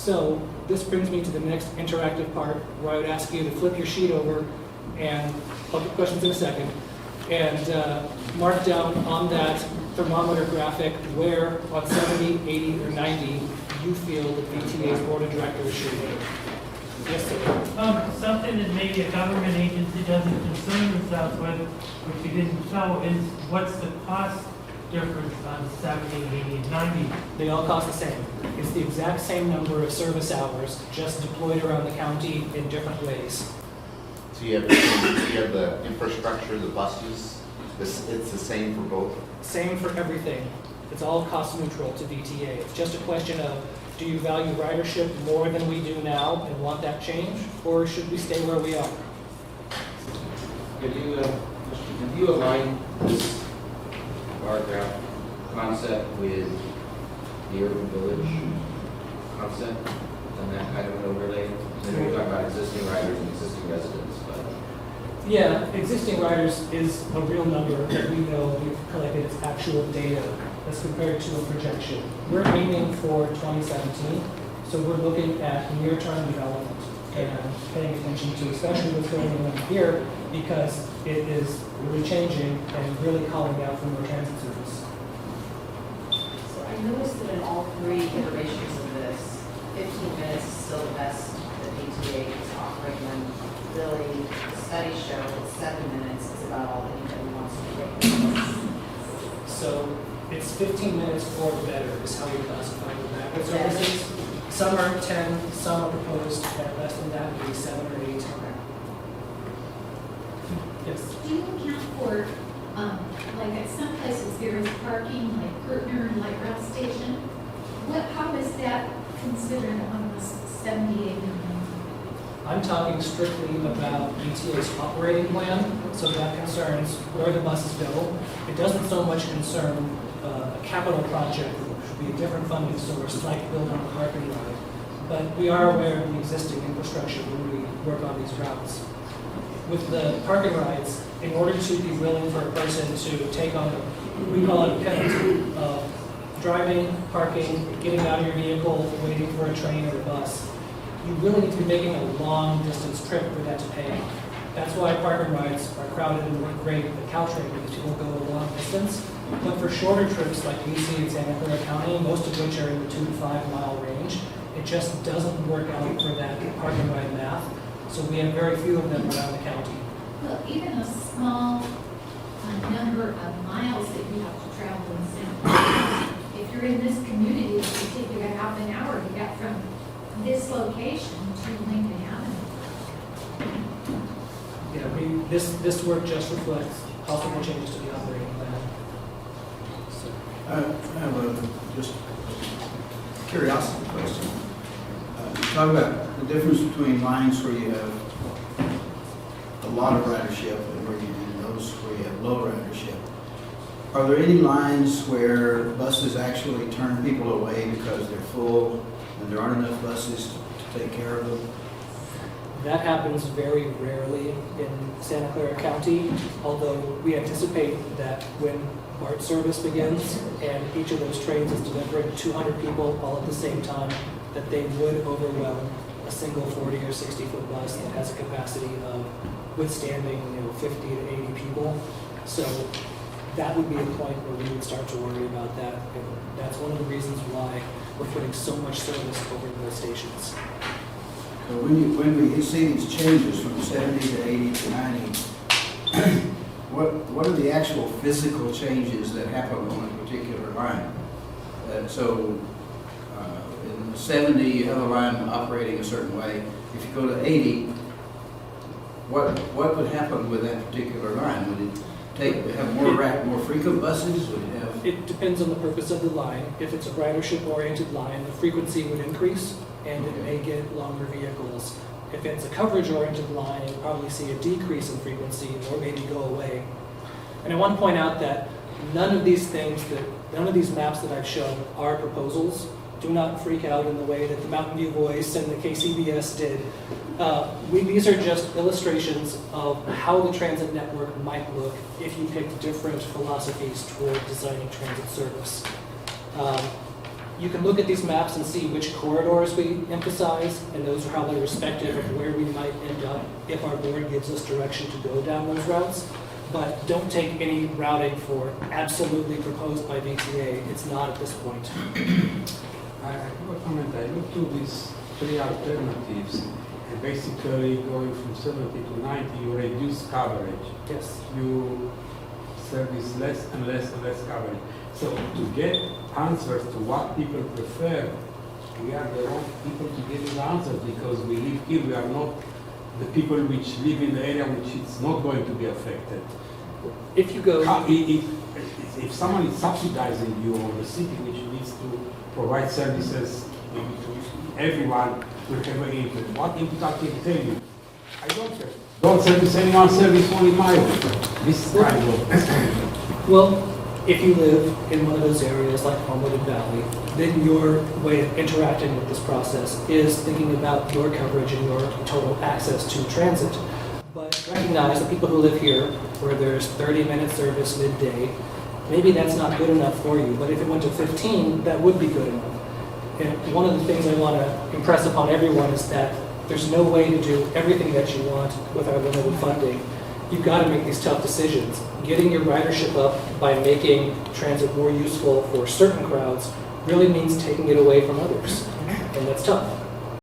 So this brings me to the next interactive part where I would ask you to flip your sheet over, and I'll get questions in a second, and mark down on that thermometer graphic where on 70, 80, or 90 you feel the VTA's board of directors should be. Yes, sir. Something that maybe a government agency doesn't concern themselves with, which you didn't show, is what's the cost difference on 70, 80, and 90? They all cost the same. It's the exact same number of service hours, just deployed around the county in different ways. So you have the infrastructure, the buses, it's the same for both? Same for everything. It's all cost neutral to VTA. It's just a question of, do you value ridership more than we do now and want that change, or should we stay where we are? Have you aligned this bar graph concept with the urban village concept and that kind of an overlay? I know you're talking about existing riders and existing residents, but Yeah, existing riders is a real number that we know we've collected its actual data as compared to a projection. We're aiming for 2017, so we're looking at near-term development and paying attention to especially what's going on here because it is really changing and really calling out for more transit service. So I noticed that in all three iterations of this, 15 minutes is still the best that VTA is offering when really the studies show that 7 minutes is about all that anybody wants to take. So it's 15 minutes or better is how we classify the rapid services. Some are 10, some are proposed at less than that, maybe 7 or 8. Yes. Do you account for, like at some places there is parking, like Gertner Light Rail Station? How is that considered on the 78 and 90? I'm talking strictly about VTA's operating plan, so that concerns where the buses go. It doesn't so much concern a capital project, which would be a different funding source, like building a parking lot. But we are aware of the existing infrastructure when we work on these routes. With the parking rides, in order to be willing for a person to take on, we call it a penalty of driving, parking, getting out of your vehicle, waiting for a train or a bus, you really need to be making a long distance trip for that to pay off. That's why parking rides are crowded and work great at Caltrain because people go a long distance. But for shorter trips like we see in Santa Clara County, most of which are in the 2 to 5 mile range, it just doesn't work out for that parking ride math. So we have very few of them around the county. Well, even a small number of miles that you have to travel in Santa Clara, if you're in this community, it will take you a half an hour to get from this location to Lincoln Avenue. Yeah, this work just reflects possible changes to the operating plan. So, I have a just curiosity question. You talk about the difference between lines where you have a lot of ridership and those where you have low ridership. Are there any lines where buses actually turn people away because they're full and there aren't enough buses to take care of them? that happens very rarely in Santa Clara County, although we anticipate that when BART service begins and each of those trains is delivering 200 people all at the same time, that they would overwhelm a single 40 or 60 foot bus that has a capacity of withstanding 50 to 80 people. So that would be a point where we would start to worry about that. And that's one of the reasons why we're putting so much service over those stations. So when we see these changes from 70 to 80 to 90, what are the actual physical changes that happen on a particular line? In the 70, you have a line operating a certain way. If you go to 80, what would happen with that particular line? Would it have more frequent buses? Would it have? It depends on the purpose of the line. If it's a ridership-oriented line, the frequency would increase, and it may get longer vehicles. If it's a coverage-oriented line, you'll probably see a decrease in frequency or maybe go away. And I want to point out that none of these maps that I've shown are proposals. Do not freak out in the way that the Mountain View Voice and the KCBS did. These are just illustrations of how the transit network might look if you picked different philosophies toward designing transit service. You can look at these maps and see which corridors we emphasize, and those are probably respective of where we might end up if our board gives us direction to go down those routes. But don't take any routing for absolutely proposed by VTA. It's not at this point. I have a comment. I looked through these three alternatives, and basically going from 70 to 90, you reduce coverage. Yes. You service less and less and less coverage. So to get answers to what people prefer, we are the wrong people to give you the answers because we live here. We are not the people which live in the area which is not going to be affected. If you go, If someone is subsidizing you or the city which needs to provide services to everyone will have an input. What input I can tell you? I don't care. Don't service anyone, service only my way. This kind of. well, if you live in one of those areas like Homewood Valley, then your way of interacting with this process is thinking about your coverage and your total access to transit. But recognize that people who live here, where there's 30-minute service midday, maybe that's not good enough for you. But if it went to 15, that would be good enough. And one of the things I want to impress upon everyone is that there's no way to do everything that you want with our limited funding. You've got to make these tough decisions. Getting your ridership up by making transit more useful for certain crowds really means taking it away from others. And that's tough.